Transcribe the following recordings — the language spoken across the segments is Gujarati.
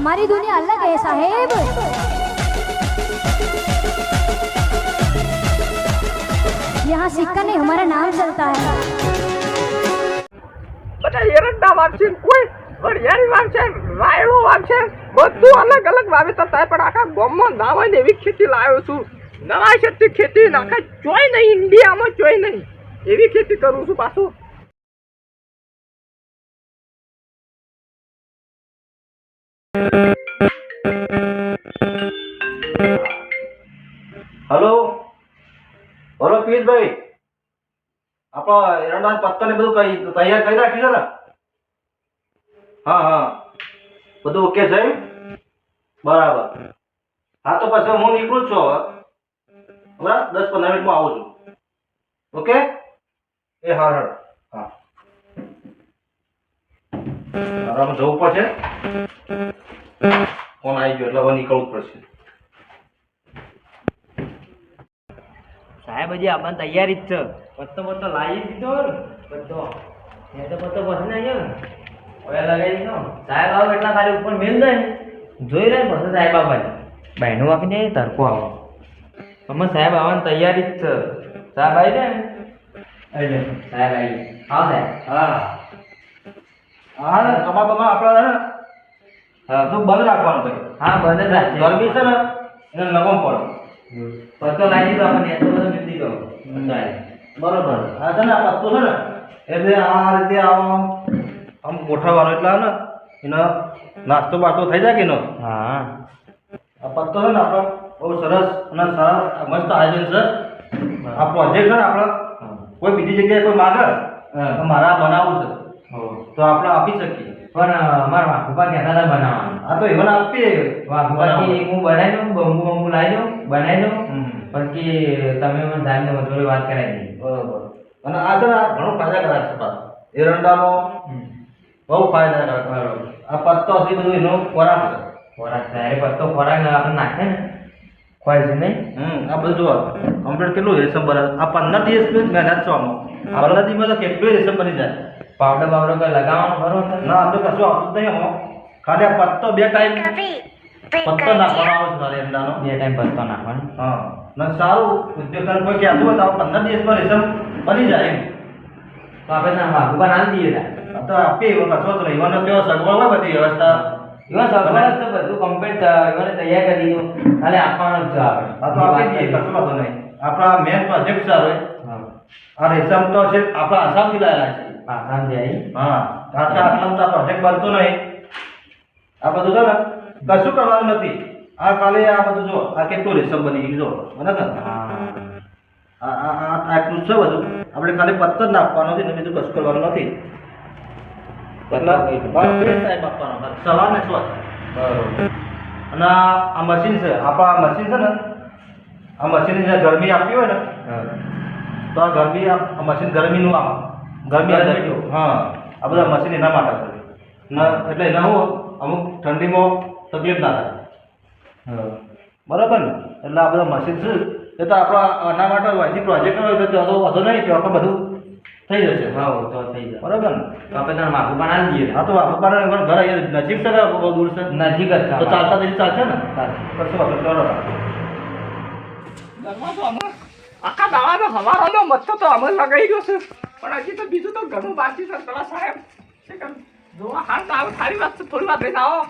हमारी दुनिया अलग है साहेब। यहाँ सिक्का नहीं हमारा नाम चलता है। બધા એરંડા વાવશે કોઈ વરિયાળી વાવશે રાયડો વાવશે બધું અલગ અલગ વાવેતર થાય પણ આખા ગામમાં ના હોય ને એવી ખેતી લાવ્યો છું નવા ખેતી આખા ચોય નહીં ઇન્ડિયામાં ચોય નહીં એવી ખેતી કરું છું પાછું हेलो बोलो पीस भाई आपा एरंडा पत्ता ने બધું કઈ તૈયાર કરી રાખી છે ને હા હા બધું ઓકે છે બરાબર હા તો પછી હું નીકળું છું હવે બરાબર 10-15 મિનિટમાં આવું છું ઓકે એ હા હા હા આરામ જવું પડશે ફોન આવી ગયો એટલે હવે નીકળવું પડશે સાહેબ હજી આપણને તૈયારી જ છે પત્તો લાવી દીધો બધો એ તો પત્તો પછી ને હવે લગાવી દીધો સાહેબ આવો એટલા ખાલી ઉપર મેલ દે જોઈ લે પછી સાહેબ આવે બહેનો વાકી દે તરકો આવો અમે સાહેબ આવવાની તૈયારી જ છે સાહેબ આવી જાય ને સાહેબ આવી આવો સાહેબ હા હા કમા બમા આપણા ને હા તો બંધ રાખવાનું ભાઈ હા બંધ જ રાખજે ગરમી છે ને એને નવમ પડે પત્તો લાવી દીધો આપણને એટલો બધો મેલ દીધો બરોબર આ છે ને આ પત્તો છે ને એટલે આ રીતે આમ ગોઠવવાનો એટલે ને એનો નાસ્તો બાસ્તો થઈ જાય કે નો હા આ પત્તો છે ને આપણો બહુ સરસ અને સારા મસ્ત આયોજન છે આ પ્રોજેક્ટ છે ને આપણે કોઈ બીજી જગ્યાએ કોઈ માગે તો મારા બનાવવું છે તો આપણે આપી શકીએ પણ અમારા વાઘુપા કહેતા હતા બનાવવાનું આ તો એમને આપીએ વાઘુપાથી હું બનાવી દઉં બંબુ લાવી દઉં બનાવી દઉં પછી તમે મને સાહેબને મજૂરી વાત કરાવી દઈએ બરોબર અને આ છે ને આ ઘણું ફાયદાકારક છે પાછું એરંડાનો બહુ ફાયદાકારક આ પત્તો છે બધું એનો ખોરાક છે ખોરાક ત્યારે પત્તો ખોરાક આપણે નાખે ને ખોય છે નહીં આ બધું જુઓ કમ્પ્લીટ કેટલું રેશમ બને આ 15 દિવસ મહેનત છો આમાં 15 દિવસમાં તો કેટલું રેશમ બની જાય પાવડર કઈ લગાવવાનો ખરો છે ના આ તો કશું આવતું જ નહીં આમાં ખાલી આ પત્તો 2 ટાઈમ પત્તો નાખવાનો આવે છે મારે એરંડાનો 2 ટાઈમ પત્તો નાખવાનો હા ને સારું ઉદ્યોગ કોઈ કહેતું હોય તો 15 દિવસમાં રેશમ બની જાય એમ તો આપણે વાઘુપા ના દઈએ આ તો આપીએ એવો કશો તો નહીં એવાનો કેવો સગવડ હોય બધી વ્યવસ્થા એવા સગવડ તો બધું કમ્પ્લીટ એવાને તૈયાર કરી દીધું ખાલી આપવાનું જ છે આપણે આ તો આપી દઈએ કશું વાંધો નહીં આપણા મેન પ્રોજેક્ટ સારો આ રેશમ તો છે આપણા આસામથી લાયેલા છે આસામ જાય હા આટલામાં તો પ્રોજેક્ટ બનતો નહીં આ બધું છે ને કશું કરવાનું નથી આ ખાલી આ બધું જો આ કેટલું રેશમ બની ગયું જો બરાબર આટલું છે બધું આપણે ખાલી પત્તો જ નાખવાનો છે ને બીજું કશું કરવાનું નથી સવારને સ્વચ્છ બરોબર અને આ મશીન છે આપણા મશીન છે ને આ મશીનની જે ગરમી આપવી હોય ને તો આ ગરમી આ મશીન ગરમીનું આમ ગરમી હા આ બધા મશીન એના માટે છે એટલે એના હું અમુક ઠંડીમાં તકલીફ ના થાય બરાબર ને એટલે આ બધા મશીન છે એ તો આપણા આના માટે અહીંથી પ્રોજેક્ટ હોય તો વધુ નહીં તો આપણે બધું થઈ જશે હા તો થઈ જાય બરાબર ને તો આપણે તારા વાઘુપા ના દઈએ હા તો વાઘુપાના ઘર અહીંયા નજીક છે ને બહુ દૂર છે નજીક જ છે તો ચાલતા જઈને ચાલશે ને કશું વાંધો બરોબર દરવાજો અમે આખા દાવાનો હવારોનો મથ્થો તો અમે લગાવી ગયો છે પણ હજી તો બીજું તો ઘણું બાકી છે પેલા સાહેબ શું કરું જોવા હાલ તો આવે સારી વાત છે થોડી વાર રહીને આવો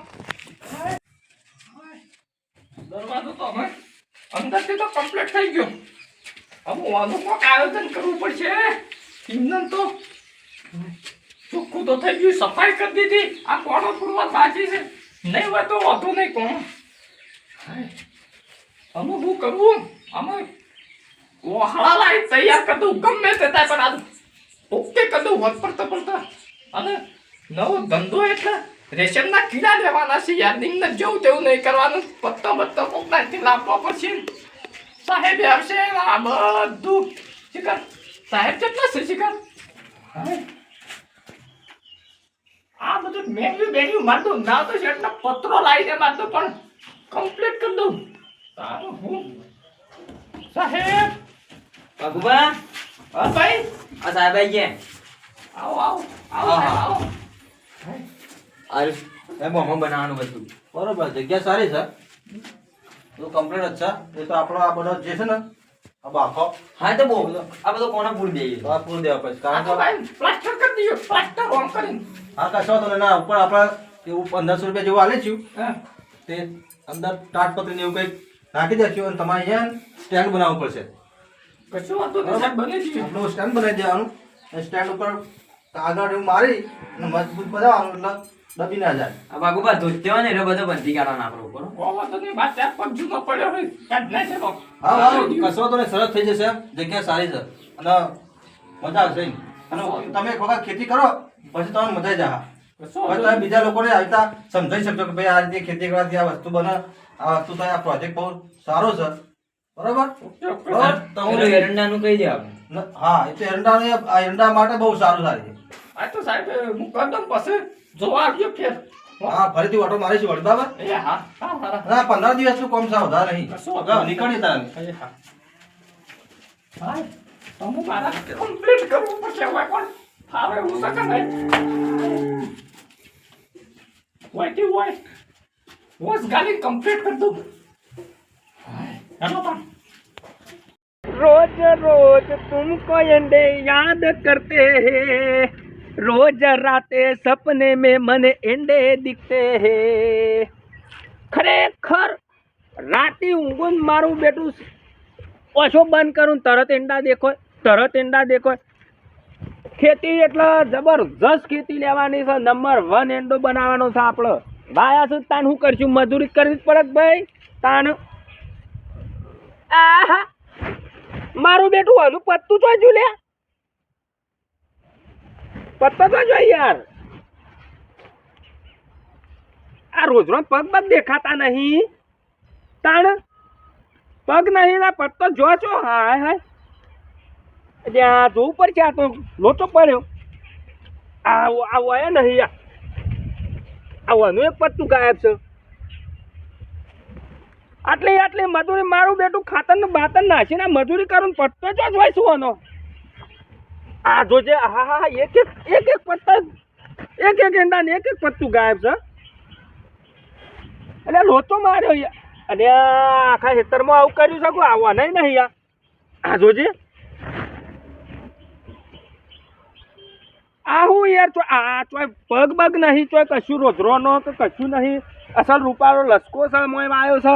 દરવાજો તો હવે અંદરથી તો કમ્પ્લીટ થઈ ગયો હવે આનું કોઈક આયોજન કરવું પડશે ઇંધન તો ચોખ્ખું તો થઈ ગયું સફાઈ કરી દીધી આ કોણો પૂરવા બાકી છે નહીં હોય તો વધુ નહીં કોણ અમે શું કરવું અમે ઓહળા લાઈ તૈયાર કરી દઉં ગમે તે થાય પણ આ ઓકે કરી દઉં વધ પડતા અને નવો ધંધો એટલે રેશનના કીડા લેવાના છે યાર નિમને જેવું તેવું નહીં કરવાનું પત્તો કોક નાખી લાવવા પડશે સાહેબ આવશે આ બધું શિકાર સાહેબ કેટલા છે શિકાર આ બધું મેન્યુ મારતું ના તો એટલા પત્રો લાવીને મારતું પણ કમ્પ્લીટ કરી દઉં તારું હું સાહેબ વાઘુપા હા ભાઈ આ સાહેબ આવી ગયા આવો આવો આવો સાહેબ, આવો મોમાં બનાવવાનું બધું. બરોબર જગ્યા સારી છે તો કમ્પ્લીટ જ છે એ તો આપણો આ બધો જે છે ને આ બાખો હા તો બહુ આ બધો કોને પૂરી દઈએ. તો આ પૂરું દેવા પછી આ કારણ તો કે ભાઈ પ્લાસ્ટર કરી દીધું, પ્લાસ્ટર ઓમ કરીને. હા કશો તો ના ઉપર આપણે એવું 1500 રૂપિયા જેવું આલે છું હા. તે અંદર તાટપત્રી ને એવું કંઈક નાખી દેશું અને તમારે અહીંયા સ્ટેન્ડ બનાવવું પડશે કશું વાંધો નહીં સાહેબ, બની ગયું. આપણું સ્ટેન્ડ બનાવી દેવાનું અને સ્ટેન્ડ ઉપર આગળ એવું મારી અને મજબૂત બનાવવાનું એટલે દબી ના જાય આ બાગુબા ધોત્યો ને એટલે બધો બંધી કાઢવાનો આપણો ઉપર. કોઈ વાંધો નહીં, બાદ ચાર પગ જૂનો પડ્યો હોય કાઢ નાખે તો. હા હા કશો તો સરસ થઈ જશે જગ્યા સારી છે અને મજા આવશે અને તમે એક વખત ખેતી કરો પછી તમને મજા જ આવે કશું હવે વાંધો તમે નહીં. બીજા લોકોને આવી રીતના સમજાવી શકશો કે ભાઈ આ રીતે ખેતી કરવાથી આ વસ્તુ બને આ વસ્તુ થાય આ પ્રોજેક્ટ બહુ સારો છે બરોબર ઓકે, ઓકે, બરોબર સાહેબ. તો પેલું હું એરંડાનું કહી દે આપણે. હા એ તો આ એરંડા માટે બહુ સારું સારી છે આ તો સાહેબ હું કરી દઉં પછી જોવા આવજો ફેર. હા ફરીથી ઓટો મારીશું વળી બરાબર એ હા, હા, હા. ના 15 દિવસનું કામ છે વધારે નહીં કશો વાંધો નહીં. નીકળી તારે એ હા. હા, તો હું મારા complete કરવું પડશે હવે પણ. હવે એવું છે કે નહીં? વાંચી હોય. વોશ ગાલી complete કરી દઉં. હા, હેલો પણ. रोज रोज तुमको अंडे याद करते हैं, रोज राते सपने में मन अंडे दिखते हैं. ખરેખર રાતે ઊંઘું મારું બેટું ઓછો બંધ કરું તરત એંડા દેખાય. ખેતી એટલે જબરજસ્ત ખેતી લેવાની છે. નંબર 1 એંડો બનાવવાનો છે આપણે. ભાયા છું તાન શું કરશું, મજૂરી કરવી જ પડે કે ભાઈ તાન. આહા મારું બેટું હજુ પત્તું જોઈજુ લે, પત્તો તો જોઈ યાર. આ રોજ રોજ પગ બગ દેખાતા નહીં તાણ. પગ નહીં ના પત્તો જો છો. હાય હાય ત્યાં જોવું પડશે. આ તો લોચો પડ્યો. આ વયા નહીં યાર. આ વાનું એક પત્તું ગાયબ છે. આટલી મજૂરી મારું બેટું ખાતર ને બાતર નાખીને મજૂરી કરું પત્તો જ હોય શું આનો. આ જોજે હા હા એક પત્તા એક એંડા ને એક પત્તું ગાયબ છે. એટલે લોચો માર્યો યાર. અને આખા ખેતરમાં આવું કર્યું છે કોઈ આવવા નહીં યાર. આ જોજે આ હું યાર આ ચોય પગ બગ નહીં, ચોય કશું રોજરોનો કે કશું નહીં. અસલ રૂપાળો લસકો છે મોય આવ્યો છે.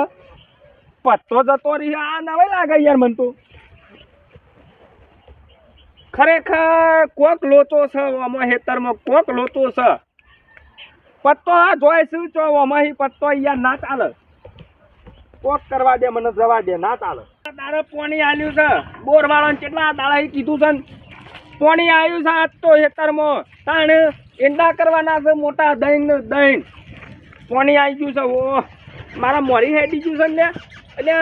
પત્તો જતો રહી. આ નવાઈ લાગે યાર મન તો. ખરેખર કોક લોચો છે આમાં ખેતરમાં, કોક લોચો છે. પત્તો આ જોઈ શું ચો આમાં પત્તો યાર ના ચાલે. કોક કરવા દે મને, જવા દે, ના ચાલે. તારે પાણી આલ્યું છે બોર વાળાને કેટલા દાડા કીધું છે ને. પાણી આવ્યું છે આજ તો ખેતરમાં. તાણ એંડા કરવાના છે મોટા દહીં. પાણી આવી ગયું છે. ઓ મારા મોરી હેડી ગયું છે ને એટલે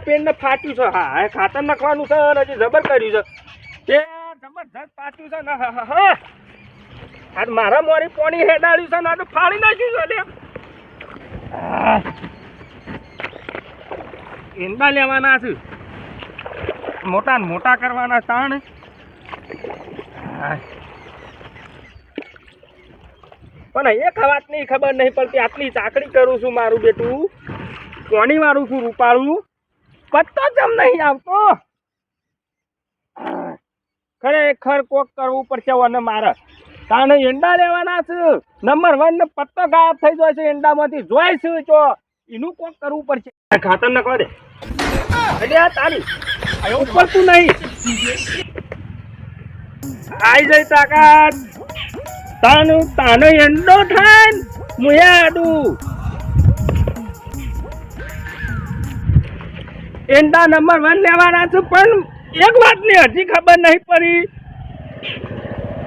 પેનને ફાટ્યું છે. હા ખાતર નાખવાનું છે અને હજી જબર કર્યું છે તે જબરજસ્ત ફાટ્યું છે ને. હા હા આ મારા મોરી પાણી હેડાડ્યું છે ને આ તો ફાડી નાખ્યું છે. એંડા લેવાના છે મોટા ને મોટા કરવાના તાણ. પણ એક વાતની ખબર નહીં પડતી. આટલી ચાકડી કરું છું મારું બેટું, કોણી મારું છું રૂપાળું, પત્તો જમ નહીં આવતો. ખરેખર કોક કરવું પડશે અને મારે. કારણ એંડા લેવાના છે નંબર 1 ને પત્તો ગાયબ થઈ જાય છે એંડામાંથી. જોઈશું તો એનું કોક કરવું પડશે. ખાતર નાખવા દે એટલે આ તારી ઉપર તું નહીં આઈ જાય તાકાત. તાનો એંડો થાય મુયાડું. એંડા નંબર 1 લેવાના છે પણ એક વાતની હજી ખબર નહીં પડી,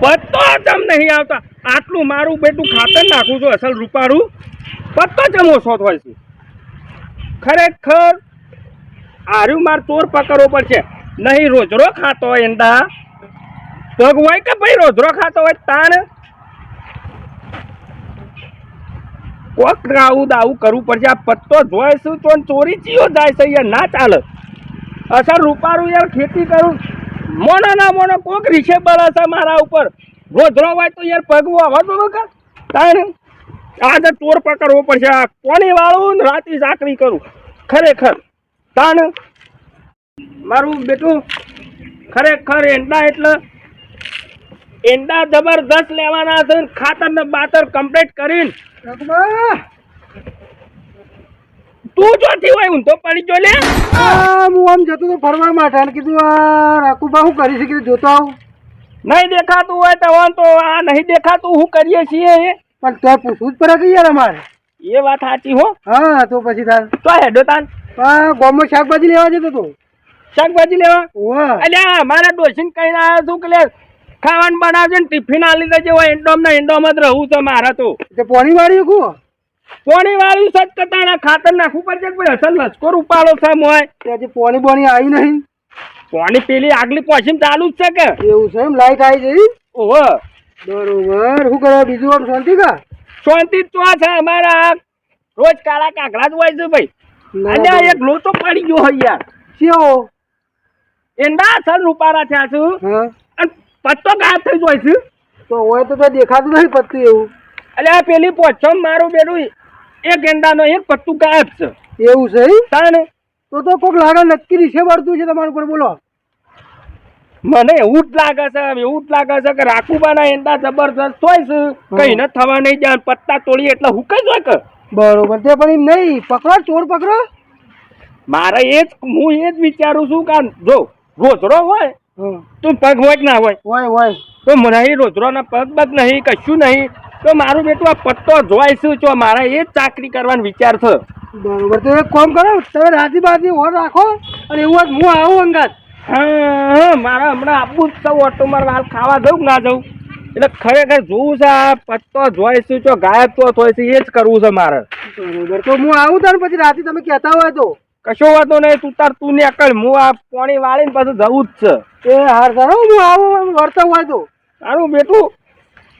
પત્તો જમ નહીં આવતા. આટલું મારું બેટું ખાતર નાખું છું અસલ રૂપાળું, પત્તો જમ ઓછો થાય છે. ખરેખર આર્યું માર ચોર પકડવો પડશે. નહીં રોજરો ખાતો હોય એંડા પગ હોય કે ભાઈ રોજરો ખાતો હોય તાણ કોક દાવું કરવું પડશે. આ પત્તો જોઈશું તો ચોરી ચીયો જાય છે યાર, ના ચાલે. અસર રૂપારું યાર ખેતી કરું મોનો ના મોનો કોક રીસે બળે છે મારા ઉપર. રોજરો હોય તો યાર પગવું આવવા દો કે તાણ આજે ચોર પકડવો પડશે આ કોની વાળું ને રાતી ચાકરી કરું ખરેખર તાણ મારું બેટું ખરેખર એંડા એટલે એંડા જબરદસ્ત લેવાના છે ને ખાતર ને બાતર કમ્પ્લીટ કરીને તું જોથી હોય હું તો પડી જો લે હું આમ જતો તો ફરવા માટે અને કીધું આ રાખુબા શું કરી છે કીધું જોતો આવું નહીં દેખાતું હોય તો વાંધો આ નહીં દેખાતું હું કરીએ છીએ એ પણ તો પૂછવું જ પડે કે યાર અમારે એ વાત સાચી હો હા તો પછી તાર તો હેડો તાન ગામમાં શાકભાજી લેવા જતો તો શાકભાજી લેવા ઓવા અલ્યા મારા ડોશીને કહીને આવ્યો છું કે લે ખાવાનું બનાવજે ને ટિફિન આલી દેજે હોય એન્ડોમાં જ રહું છે મારે તો તે પોણી વાળી કુ પોણી વાળું સજ કતાણા ખાતર નાખવું પડશે કે ભાઈ અસલ લશ્કર ઉપાડો છે મોય તે હજી પોણી બોણી આવી નહીં પોણી પેલી આગલી પોસીમ ચાલુ જ છે કે એવું છે એમ લાઈટ આવી જઈ ઓહો બરોબર શું કરવા બીજું આમ શાંતિ કા શાંતિ જ તો છે અમારા રોજ કાળા કાકડા જ હોય છે ભાઈ અલ્યા એક લોટો પડી ગયો હોય યાર શેવો એંડા અસલ રૂપારા થયા છું હા અને પત્તો ગાયબ થઈ જાય છે તો હોય તો દેખાતું નહીં પત્તું એવું અલ્યા પેલી પોછમ મારું બેડું એક એંડાનો એક પત્તું ગાયબ છે એવું છે ઈ? તાણે તો કોક લાગે નક્કી રીસે વળતું છે તમારું પર બોલો મને એવું જ લાગે છે કે રાખુબાના એંડા જબરદસ્ત હોય છે કઈ ન થવા નહીં જાય પત્તા તોડી એટલે હુકાઈ જાય કે બરોબર તે પણ એમ નહીં પકડો ચોર પકડો મારે હું એ જ વિચારું છું કે જો રોજડો હોય હા તો પગ હોય કે ના હોય હોય તો નહીં રોજડોના પગ બગ નહીં કશું નહીં તો મારું બેટું આ પત્તો જોઈ શું છો મારે એ જ ચાકરી કરવાનો વિચાર છે બરોબર તો એક કામ કરો તમે રાતી બાતી ઓર રાખો અને એવું જ હું આવું અંગાત હા મારે હમણાં આપવું જ સૌ ઓટો મારે હાલ ખાવા જવું કે ના જવું એટલે ખરેખર જોવું છે આ પત્તો જોઈ શું છો ગાયબ તો હોય છે એ જ કરવું છે મારે બરોબર તો હું આવું તાર પછી રાતે તમે કહેતા હોય તો કશો વાતો નહીં તું ને અકલ હું આ પાણી વાળીને પાછું જવું જ છે એ હાર સારો હું આવું વળતા હોય તો તારું બેટું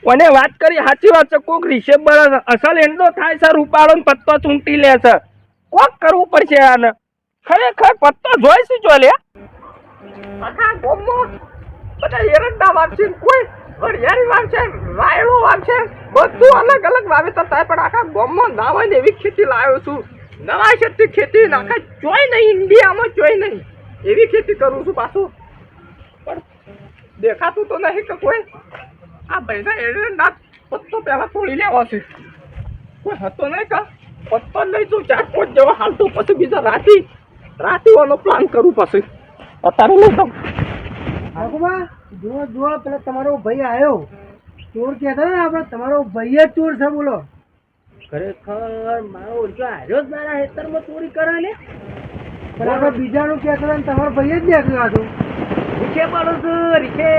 મને વાત કરી સાચી વાત છે કોક રિસેમ્બર અસલ એંડો થાય છે રૂપાળો ને પત્તો ચૂંટી લે છે કોક કરવું પડશે આને ખરેખર પત્તો જોઈશું જો લે આખા ગામમાં બધા એરંડા વાવશે કોઈ વરિયાળી વાવશે રાયડો વાવશે બધું અલગ અલગ વાવેતર થાય પણ આખા ગામમાં ના હોય ને એવી ખેતી લાવ્યો છું નવા શક્તિ ખેતી આખા જોઈ નહીં ઇન્ડિયામાં જોઈ નહીં એવી ખેતી કરું છું પાછું પણ દેખાતું તો નહીં કે કોઈ આ ભાઈના એરંડા પત્તો પહેલા તોડી લેવા છે કોઈ હતો નહીં કા પત્તો લઈ તું 4-5 જેવો હાલતું પછી બીજા રાતીવાનો પ્લાન કરું પછી અત્યારે લઈ દઉં રાખુબા જો પેલા તમારો ભાઈ આવ્યો ચોર કહેતા ને આપણે તમારો ભાઈ જ ચોર છે બોલો ખરેખર મારો ઓળખ્યો હાર્યો જ મારા ખેતરમાં ચોરી કરે ને પણ આપણે બીજાનું કહેતા ને તમારો ભાઈ જ દેખાયો હતો રીખે પાડો છું રીખે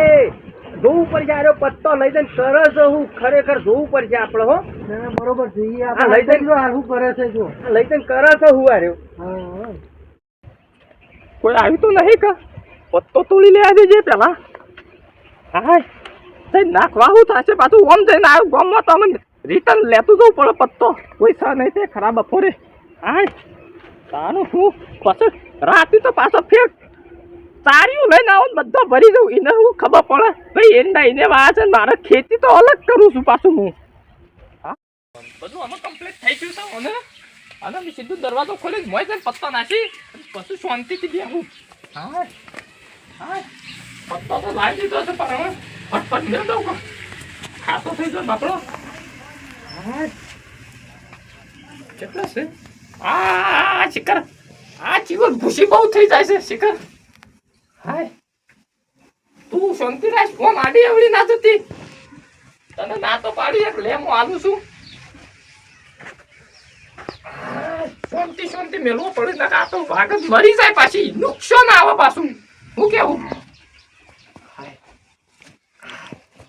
જોવું પડશે આરો પત્તો લઈ જઈને કરે છે હું ખરેખર જોવું પડશે આપણે હો ના બરોબર છે એ હા, લઈ આપણે હાલ શું કરે છે જો લઈ જઈને કરે છે હું આર્યો હા કોઈ આવ્યું તો નહીં કા પત્તો તોડી લેવા દેજે પેલા હા તે નાખવા શું થશે પાછું ઓમ જઈને આવ્યું ગામમાં તો અમે રિટર્ન લેતું જવું પડે પત્તો કોઈ સા નહીં તે ખરાબ બપોરે હા તાનું શું પછી રાતે તો પાછો ફેર સારીયું લઈને આવો ને બધો ભરી દઉં એને શું ખબર પડે ભાઈ એંડા એને વાયા છે મારે ખેતી તો અલગ કરું છું પાછું હું હા બધું આમાં કમ્પ્લીટ થઈ ગયું છે અને મેં સીધું દરવાજો ખોલી મોય જઈને પત્તો નાખી પછી શાંતિથી બેહું હા હા પત્તો તો લાવી દીધો છે પણ હવે ફટફટ મેળ દઉં કો ખાતો થઈ જાય બાપડો હા કેટલા છે આ શિખર આ જીવન ખુશી બહુ થઈ જાય છે શિખર હાય તું શાંતિ રાખ કોમ આડી એવડી ના જતી તને ના તો પાડી એક લે હું આલું છું શાંતિ શાંતિ મેળવો પડે ના આ તો ભાગ જ મરી જાય પાછી નુકસાન આવે પાછું હું કેવું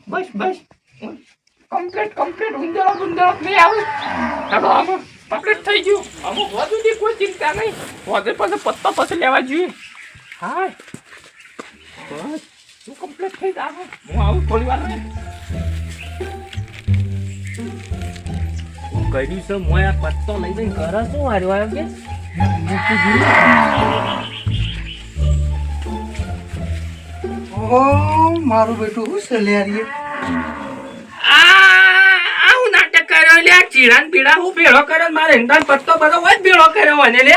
બસ બસ કમ્પ્લીટ ઉંદરો નહીં આવે ચાલો આમાં કમ્પ્લીટ થઈ ગયું અમુક વધુ કોઈ ચિંતા નહીં વધે પછી પત્તા પછી લેવા જોઈએ હા બસ તું કમ્પ્લીટ થઈ જાવ હું આવું થોડી વાર કર્યું છે મોય આ પત્તો લઈ જઈને કરે શું હાર્યો આવ્યો કે ઓહો મારું બેટું શું છે લે યાર આવું નાટક કર્યો લ્યા ચીરાન પીડા હું ભેળો કર્યો મારે હિંદાન પત્તો બધો હોય જ ભેળો કર્યો મને લે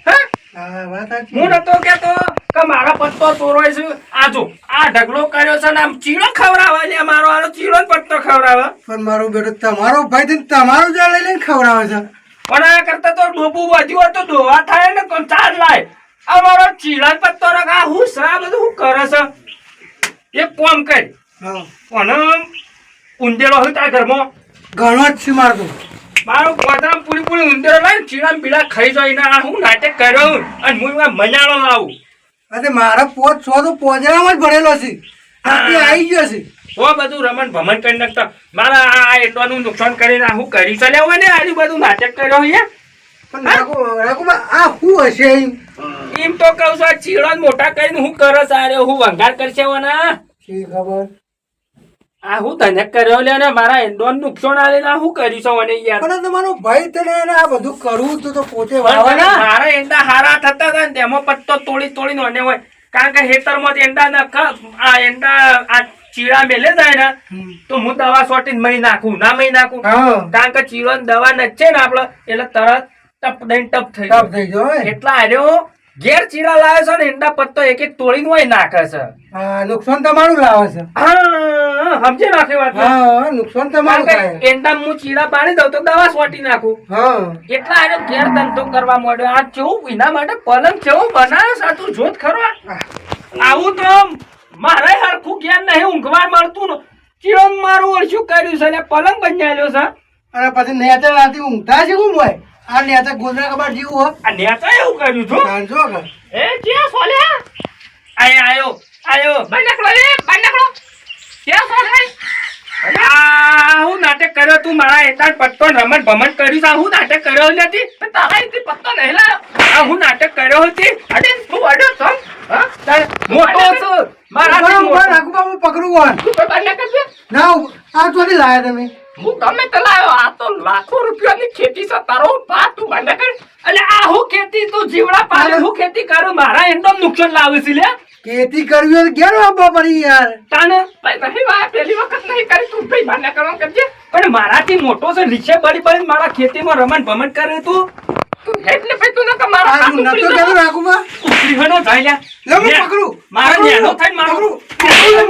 હા હા વાત સાચી. હું નતો કેતો કે મારા પત્તો તોરોય છે આ જો આ ઢગલો કર્યો છે ને આમ ચીડો ખવડાવે લે મારો આનો ચીડો જ પત્તો ખવડાવે પણ મારો બેટો તમારો ભાઈ થઈને તમારો જ લઈ લઈને ખવડાવે છે. પણ આ કરતા તો ડોબું વધ્યું હોય તો ડોવા થાય ને તો ચાર લાય આ મારો ચીડા પત્તો રખા હું સા બધું હું કરે છે એક કોમ કર હા અને ઊંધેડો હોય તારા ઘરમાં ઘણો જ છે મારતો. મારો ગોતરામ પૂરી પૂરી ઊંધેડો લાવીને ચીડા પીડા ખાઈ જાય ને આ હું નાટક કર્યો અને હું એમાં મજાળો લાવું અરે મારા પોચ છો તો પોજરામાં જ ભરેલો છે. આથી આવી ગયો છે. તો બધું રમણ ભમણ કરી નાખતા મારા આ એટલાનું નુકસાન કરીને આ હું કરી ચાલ્યા ને આજુ બધું નાટક કર્યો અહીંયા પણ રાખુબા આ શું હશે એમ? એમ તો કહું છું આ ચીડા મોટા કરીને હું કરે સારે હું વંગાર કરશે ના શી ખબર. આ હું તને કર્યો લે ને મારા એન્ડોન નુકસાન આલે ને હું કરીશું મને યાર પણ તમારો ભાઈ તને એને આ બધું કરવું તું તો પોતે પણ વાવવાના. મારા એંડા હારા થતા હતા ને તેમાં પત્તો તોડી ને હોય કારણ કે ખેતરમાં એંડા આ એંડા આ ચીડા મેલે જાય ને તો હું દવા સોટીને મહી નાખું ના મહી નાખું હા કારણ કે ચીડો દવા નચે ને આપડે એટલે તરત ટપ દઈને ટપ થઈ ટપ થઈ ગયો હે. એટલા હાર્યો ઘેર ચીડા લાવે છે ને એંડા પત્તો એક એક તોડીને હોય નાખે છે હા નુકસાન તમારું લાવે છે. હા સમજી નાખે વાત હા નુકસાન તમારું થાય. એંડા હું ચીડા પાડી દઉં તો દવા સોટી નાખું હા એટલા આનો ઘેર ધંધો કરવા માંડ્યો આ કેવું એના માટે પલંગ કેવું બનાવે છે તું જોત ખરો આવું તો મારે હરખું જ્ઞાન નહીં ઊંઘવા મળતું ને ચીડો મારું ઓળશું કર્યું છે ને પલંગ બનાવેલો છે અને પછી નેચર રાતે ઊંઘતા છે કોણ હોય? આ નેચર ગોદરા કબાટ જેવું હોય. આ નેતા એવું કર્યું છું જાણજો કે એ જ્યાં સોલ્યા આયો બંડકડો રે બંડકડો ક્યાં સોલ્યા આ હું નાટક કર્યો તું મારા એતા પત્તો રમણ ભમણ કર્યું છે આ હું નાટક કર્યો નથી પણ તારા એથી પત્તો નહીં લાયો આ હું નાટક કર્યો હતી અરે તું અડ્યો છો હા તારે મોટો છું મારા રાખુબા હું પકડું કોણ? તું કોઈ બંને કરજે ના આ ચોથી લાયા તમે? હું ગમે તે લાયો આ તો લાખો રૂપિયાની ખેતી છે તારો પા તું બંને કર એટલે આ હું ખેતી તું જીવડા પાડે હું ખેતી કરું મારા એનો નુકસાન લાવે છે લે ખેતી કરવી હોય તો ઘેર વાપવા પડી યાર. તાને ભાઈ નહીં વાય પેલી વખત નહીં કરી તું ભાઈ બંને કરવાનું કરજે પણ મારાથી મોટો છે રીક્ષે બળી બળી મારા ખેતીમાં રમણ ભમણ કરે તું એટલે ભાઈ તું નકા મારા આ હાથ નતો ઉપડી કહેતો જા. રાખુબા. ઉપડી હનો જાય લ્યા. લે હું લે, પકડું. મારા પકડું. નેનો થઈને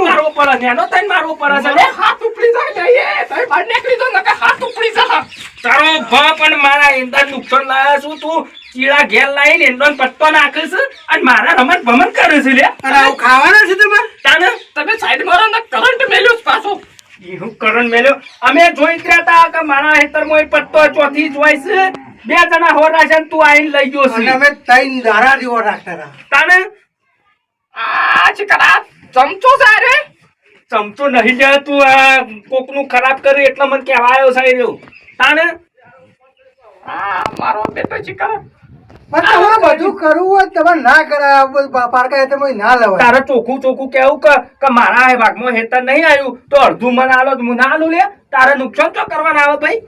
મારવો પડે નેનો થઈને મારવો પડે છે લે. હાથ ઉપડી જાય લે એ ભાઈ બહાર નીકળી જો નકા હાથ ઉપડી જા તારો બાપ અને મારા એંદા નુકસાન લાયા છું તું ચીડા ઘેર લાવીને એંદોન પત્તો નાખે છે અને મારા રમત ભમણ કરે છે લે અને આવું ખાવાના છે તમારે? તાને તમે સાઈડ મારો ને કરંટ મેલ્યો છે પાછો હું કરંટ મેલ્યો અમે જોઈ જ રહ્યા તા કે મારા ખેતરમાં એક પત્તો ચોથી જ હોય છે બે જણા હોરા છે ને તું આઈને લઈ ગયો અને છે અમે ત્રણ ધારા જેવો રાખતા હતા. તાને આ છે કરા ચમચો છે રે ચમચો નહીં જાય તું આ કોકનું ખરાબ કરી એટલે મને કહેવા આવ્યો છે રહ્યો તાને આ મારો બેટો છે કરા પણ તમારે બધું કરવું હોય તો તમારે ના કરાય. આ બધું પારકા હેતરમાં ના લેવાય. તારે ચોખ્ખું ચોખ્ખું કેવું કે મારા આ ભાગમાં હેતર નહીં આવ્યું તો અડધું મને આલો તો હું ના આલું લે તારે નુકસાન તો કરવાના આવે ભાઈ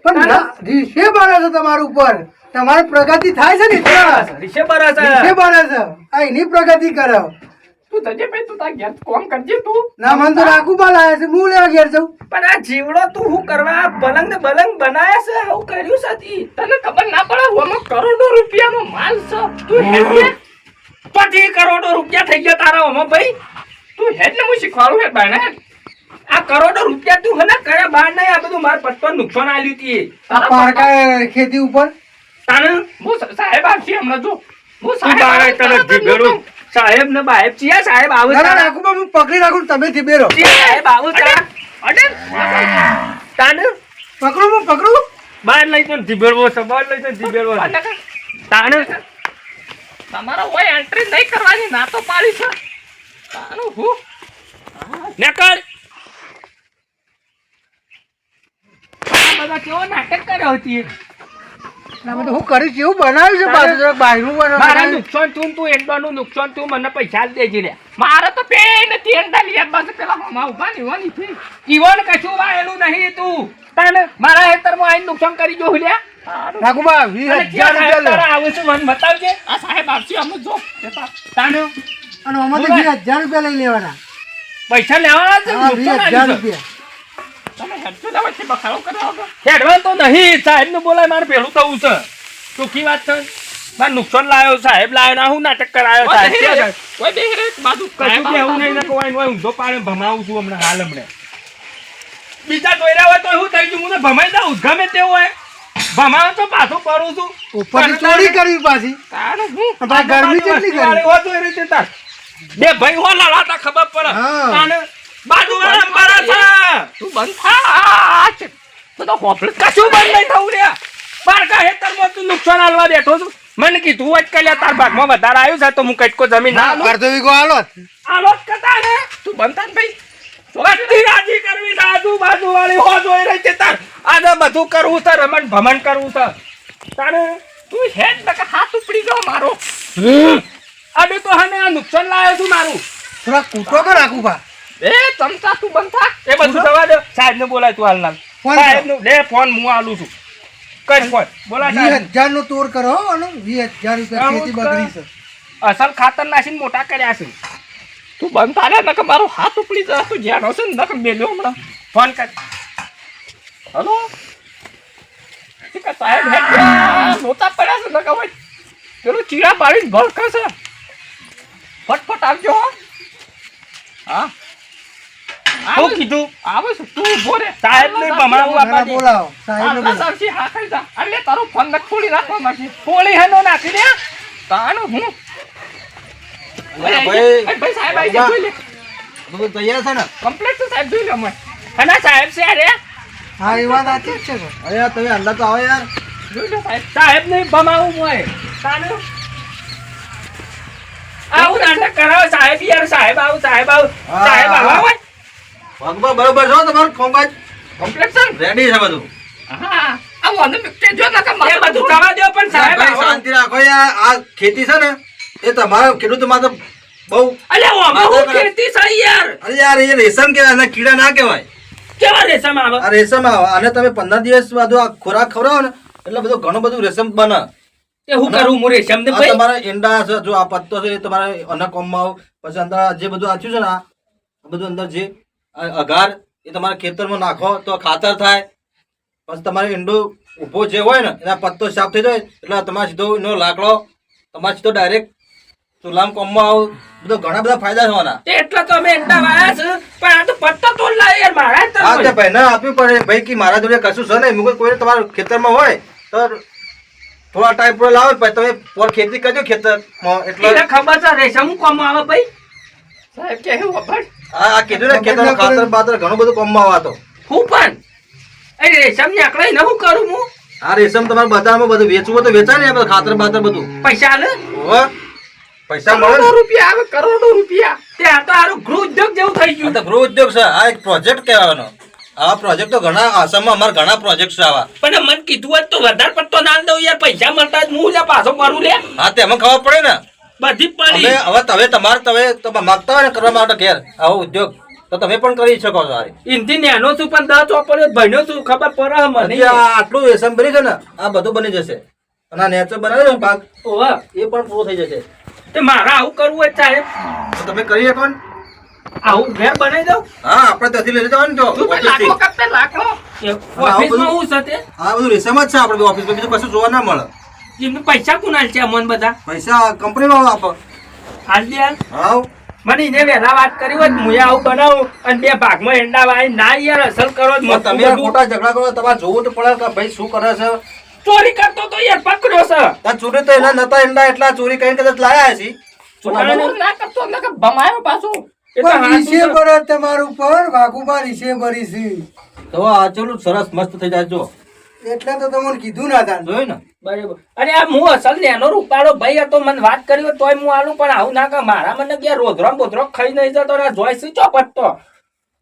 પણ ના, રીસે બને છે તમારા ઉપર. તમારી પ્રગતિ થાય છે ને એટલા. રીસે બરાબર રીસે બને છે. આ એની પ્રગતિ કરો. તું તજે ભાઈ તું તાર ઘેર કોમ કરજે તું ના મને તો રાખુબા લાયા છે. હું લેવા ઘેર જાઉં. પણ આ જીવડો તું હું કરવા બલંગ ને બલંગ બનાયા છે આવું કર્યું સાથી તને ખબર ના પડે ઓમાં કરોડો રૂપિયાનો માલ છે તું હેડ 25 કરોડો રૂપિયા થઈ ગયા તારા ઓમાં ભાઈ તું હેડ ને હું શીખવાડું હેડ બાને આ કરોડો રૂપિયા તું હને કયા બાર નહીં આ બધું માર પત્તો નુકસાન આલ્યું તી આ પારકા ખેતી ઉપર તાને હું સાહેબ આવશે હમણાં જો હું સાહેબ તને જીભેડું સાહેબ ને બાહેબ ચિયા સાહેબ આવું ના, ના, રાખુબા હું પકડી રાખું તમે થીબેરો. સાહેબ આવું અડે તાને પકડું હું પકડું. બાર લઈ તો ધીબેડવો છે બાર લઈ તો ધીબેડવો છે તાને તમારો કોઈ એન્ટ્રી નહીં કરવાની ના તો પાડી છે તાનું હું નેકળ બધા કેવો નાટક કર્યો હતી ના, બધું હું કરીશ એવું બનાવ્યું છે પાછું જરાક બહારનું મારા બનાવ્યું. નુકસાન તું તું એંડાનું નુકસાન તું મને પૈસા જ દેજે લે મારે તો પે નથી એંડા લઈ બસ પેલા હમા ઉભા ની વાની થી ઈવન કશું વાયેલું નહીં તું તને મારા હેતરમાં આઈને નુકસાન કરી જો લે રાખુબા 20,000 રૂપિયા લે. આવે છે મને બતાવજે આ સાહેબ આવશે અમે જો તાને અને આમાં તો 20,000 રૂપિયા લઈ લેવાના. પૈસા લેવાના છે હા, નુકસાન 20,000 આવ્યું છે. રૂપિયા. તમે હેડજો ના વચ્ચે બખાડો કરાવો તો. હેડવાન તો નહીં, સાહેબને બોલાય, મારે પેલું થવું છે. ટૂંકી વાત છે. મારે નુકસાન લાયો, સાહેબ લાયો, ના હું નાટક કરાયો, કોઈ સાહેબ બેહી ક્યાં રહે, કોઈ બેહી રહે, બાજુ કશું કે એવું નહીં ને કોઈ ઊંધો પાડે ભમાવું છું હમણાં હાલ હમણાં. બીજા દોર્યા હોય તો એવું થઈ ગયું, હું તો ભમાઈ દઉં ગમે તેવું હોય. ભમાવું તો પાછું પડું છું. ઉપરથી ચોરી કરવી પાછી તારું હું ભાઈ ગરમી કેટલી કરી વાળી હોત હોય રીતે તાર. બે ભાઈ હો લડાતા ખબર પડે. હા. તાને બાજુવાળા મારા છે. તું બંધ થા છે. બધો હોફળ કશું બંધ નહીં થવું રે. બારકા હેતરમાં તું નુકસાન આલવા બેઠો છું. મને કીધું હોય જ કે લ્યા તાર ભાગમાં વધારે આવ્યું છે તો હું કટકો જમીન ના આલું. અડધો વીઘો આલો આલો જ કતા ને. તું બંધ થા ને ભાઈ. બધી રાજી કરવી છે, આજુબાજુવાળી હો જોઈ રહી છે તાર. આજે બધું કરવું છે, રમણ ભમણ કરવું છે. તારે તું હેડ નકર હાથ ઉપડી ગયો મારો. અબે તો હને આ નુકસાન લાવ્યો છું મારું. થોડા કૂટો કર રાખું બા એ ચમચા તું બંધ થા. એ બધું જવા દે. સાહેબને બોલાય તું હાલ. ફોન સાહેબનું લે ફોન હું આલું છું. કઈ ફોન બોલા સાહેબ. 20,000 નો તોડ કરો હો, અને 20,000 રૂપિયા ખેતી બગડી છે. અસલ ખાતર નાખીને મોટા કર્યા છે. તું બંધ થા રે નકર મારો હાથ ઉપડી જાય. તું જ્યાં હશે ને નકર મેલ્યો હમણાં. ફોન કર. હલો ઠીક છે, સાહેબ હેડ ગયા. નહોતા પડ્યા છે નકર હોય પેલું ચીરા પાડીને ભડકે છે. ફટફટ આવજો હો. હા શું કીધું? આવે છે તું ઉભો રે. સાહેબને ભમાવું ના, આપવા દે. બોલાવો સાહેબને આટલા બોલાવો. સારથી હા ખાઈ જા. એટલે તારો ફોન નક ખોલી નાખવા માંગી. પોળી હેનો નાખી દે. તાનું હું ભાઈ. ભાઈ સાહેબ આવી જાય જોઈ લે. બધું તૈયાર છે ને? કમ્પ્લીટ છે સાહેબ જોઈ લે અમે. અને સાહેબ છે અરે હા એ વાત સાચી જ છે ને. અરે યાર તમે અંદર તો આવો યાર. જોઈ લે સાહેબ. સાહેબ ને ભમાવું હોય. તાનું આવું નાટક કરાવો સાહેબ યાર. સાહેબ આવું સાહેબ આવું. હા. સાહેબ આવા હોય. ભગવા બરોબર છો તમારું કામકાજ કમ્પ્લીટ છે ને? રેડી છે બધું. હા આ વાંધો મિક્સર જો નકર એ માથે બધું થવા દો પણ સાહેબ ભાઈ આવો. શાંતિ રાખો યાર. આ ખેતી છે ને એ તમારા ખેડૂતો માટે બહુ. અલ્યા ઓમાં હું ખેતી છે યાર. અરે યાર એ રેશમ કહેવાય, આને કીડા ના કહેવાય. કેવા રેશમ આવે? આ રેશમ આવે. આને તમે 15 દિવસ બાદ આ ખોરાક ખવડાવો ને એટલે બધું ઘણું બધું રેશમ બને. તે હું કરું હું રેશમ ને આ ભાઈ? તમારા ઈંડા છે, જો આ પત્તો છે એ તમારે અના કોમમાં આવ. પછી અંદર આ જે બધું આચ્યું છે ને આ બધું અંદર જે આ અઘાર એ તમારા ખેતરમાં નાખો તો ખાતર થાય. પછી તમારે ઈંડું ઊભો જે હોય ને એના પત્તો સાફ થઈ જાય એટલે તમારે સીધો એનો લાકડો તમારે સીધો ડાયરેક્ટ ચૂલામાં કોમમાં આવ. બધો ઘણા બધા ફાયદા થવાના. તે એટલા તો અમે એંડા વાયા છે પણ આ તો પત્તો તોડ લાવે યાર મારા જ હા તે તરફ. ભાઈ ના આપવી પડે ભાઈ કે મારા જોડે કશું છે નહીં. મુકુલ કોઈ તમારા ખેતરમાં હોય તો થોડા ટાઈમ પર લાવો પછી તમે પર ખેતી કરજો ખેતરમાં. એને એટલે ખબર છે રેશમ કોમ આવે ભાઈ. સાહેબ કે એવું વભાડ. આ કીધું ને ખેતરમાં ખાતર બાતર ઘણું બધું કોમમાં આવાતો. હું પણ એ રેશમ ને આકડા ને હું કરું હું? આ રેશમ તમારે બજારમાં બધું વેચવું હોય તો વેચાય ને આ બધું ખાતર બાતર બધું. પૈસા આલે? હોવે. પૈસા મળે કરોડો ને. રૂપિયા આવે કરોડો રૂપિયા. તે આ તો હારું ગૃહ ઉદ્યોગ જેવું થઈ આ ગયું. તો ગૃહ ઉદ્યોગ છે. આ એક પ્રોજેક્ટ કહેવાનો. આ પ્રોજેક્ટ તો ઘણા આસામમાં અમારા ઘણા પ્રોજેક્ટ છે આવા. પણ મને કીધું હોત તો વધારે પડતો ના દઉં યાર. પૈસા મળતા જ હું લે પાછો કરું લે. હા તે એમાં ખબર પડે ને. બધી હવે પડી. હવે તમારે તમે માગતા હોય ને કરવા માટે ઘેર આવો ઉદ્યોગ તો તમે પણ કરી શકો છો. સારી ઇનથી નેનો છું પણ 10 ચોપડ્યો ભણ્યો છું ખબર પડે મને. હજી આ આટલું રેશમ બની છે ને આ બધું બની જશે. અને આ નેચર બનાવે ને પાક ઓવા એ પણ પૂરો થઈ જશે. તે મારા આવું કરવું હોય સાહેબ. તો તમે કરી શકો ને. આવું ઘર બનાવી દઉં. હા આપણે ત્યાંથી લઈ જવાનું જો તું ભાઈ ઓફિસથી. લાકડો કાપતે લાકડો. ઓફિસમાં હું છે તે? આ બધું રેશમ જ છે આપણે ઓફિસમાં. બીજું કશું જોવા ના મળે. એમને પૈસા કોણ છે અમન બધા? પૈસા કંપનીમાં આપો. હાલ દે હાલ. હાવ મને એને વહેલા વાત કરી હોત મુએ આવું બનાવું અને બે ભાગમાં એંડા વાળી ના યાર અસલ કરો જ મત તમે ખોટા ઝઘડા કરો તમારે જોવું તો પડે કે ભાઈ શું કરે છે. ચોરી કરતો તો યાર પકડ્યો છે. આ ચોરી તો એના નતા ઈંડા એટલા ચોરી કરીને કદાચ લાયા છે. ચોરી ના કરતો નકર ભમાયો પાછું. એ તો પણ હાચું રીસે છે. બરસ તમારું પર વાઘુબા રીસે ભરી છે. તો આ ચેલું સરસ મસ્ત થઈ જાય જો. એટલે તો તમને કીધું ના તાન. જોયું ને. બરાબર. અને આ હું અસલ નેનો રૂપાળો ભાઈ હતો મને વાત કરી હોત તોય હું આલું પણ આવું ના કર. મારા મને કે રોધરો બોધરો ખાઈ નહીં જતો ને જોઈશ ચોપટતો.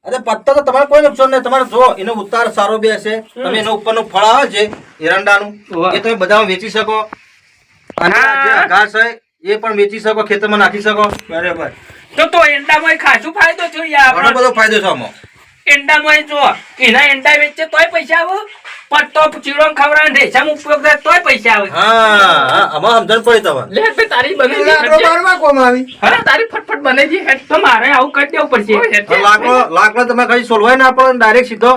અરે પત્તા તો તમારે કોઈ નુકસાન નહીં. તમારે જો એનો ઉતાર સારો બેસે તમે એનો ઉપરનું ફળ આવે છે એરંડાનું વાહ. એ તમે બધામાં વેચી શકો. અને આ જે ઘાસ છે એ પણ વેચી શકો ખેતરમાં નાખી શકો. બરાબર. તો એંડામાં ખાસું ફાયદો થયો યાર ઘણો આપણો. બધો ફાયદો છે આમાં. એંડામાં જો એના એંડા વેચે તોય પૈસા આવે. પત્તો ચીડો ખવડાવે રેશમ ઉપયોગ થાય તોય પૈસા આવે. હા હા આમાં સમજણ પડી તમારે. લે ભાઈ તારી બની લાકડો બારવા કોમ આવી. હા તારી ફટફટ બની જી હેડ. તો મારે આવું કરી દેવું પડશે. લાકડો લાકડો તમે કઈ સોલવાય ના પડે ડાયરેક્ટ સીધો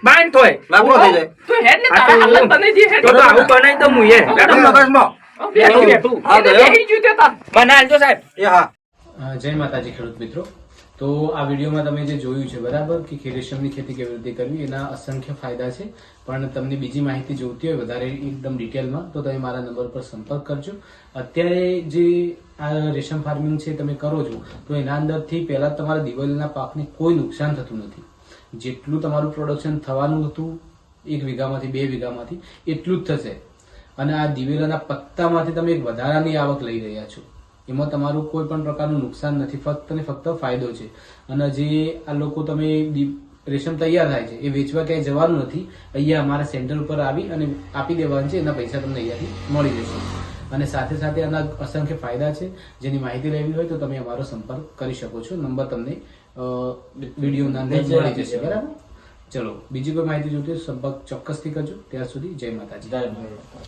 બાઈન થોય લાકડો થઈ જાય. તો હેડ ને તારા હાલત બની દી હેડ. તો આવું બનાવી તો મુએ બેઠો મગજમાં બેઠું બેઠું એને બેહી ગયું તે તાર. બનાવજો સાહેબ એ હા જય માતાજી ખેડૂત મિત્રો. તો આ વિડીયોમાં તમે જે જોયું છે બરાબર કે રેશમની ખેતી કેવી રીતે કરવી એના અસંખ્ય ફાયદા છે, પણ તમને બીજી માહિતી જોઈતી હોય વધારે એકદમ ડિટેલમાં તો તમે મારા નંબર પર સંપર્ક કરજો. અત્યારે જે આ રેશમ ફાર્મિંગ છે તમે કરો છો તો એના અંદરથી પહેલા તમારા દિવાળીના પાકને કોઈ નુકસાન થતું નથી. જેટલું તમારું પ્રોડક્શન થવાનું હતું 1 વીઘામાંથી 2 વીઘામાંથી એટલું જ થશે, અને આ દિવેલાના પત્તામાંથી તમે એક વધારાની આવક લઈ રહ્યા છો. એમાં તમારું કોઈ પણ પ્રકારનું નુકસાન નથી, ફક્ત ને ફક્ત ફાયદો છે. અને જે આ લોકો તમે રેશમ તૈયાર થાય છે એ વેચવા ક્યાંય જવાનું નથી, અહીંયા અમારા સેન્ટર ઉપર આવી અને આપી દેવાનું છે, એના પૈસા તમને અહીંયાથી મળી જશે. અને સાથે સાથે આના અસંખ્ય ફાયદા છે, જેની માહિતી લેવી હોય તો તમે અમારો સંપર્ક કરી શકો છો. નંબર તમને વિડીયોના અંદર મળી જશે. બરાબર, ચલો બીજી કોઈ માહિતી જોઈતી હોય તો સંપર્ક ચોક્કસથી કરજો. ત્યાં સુધી જય માતાજી.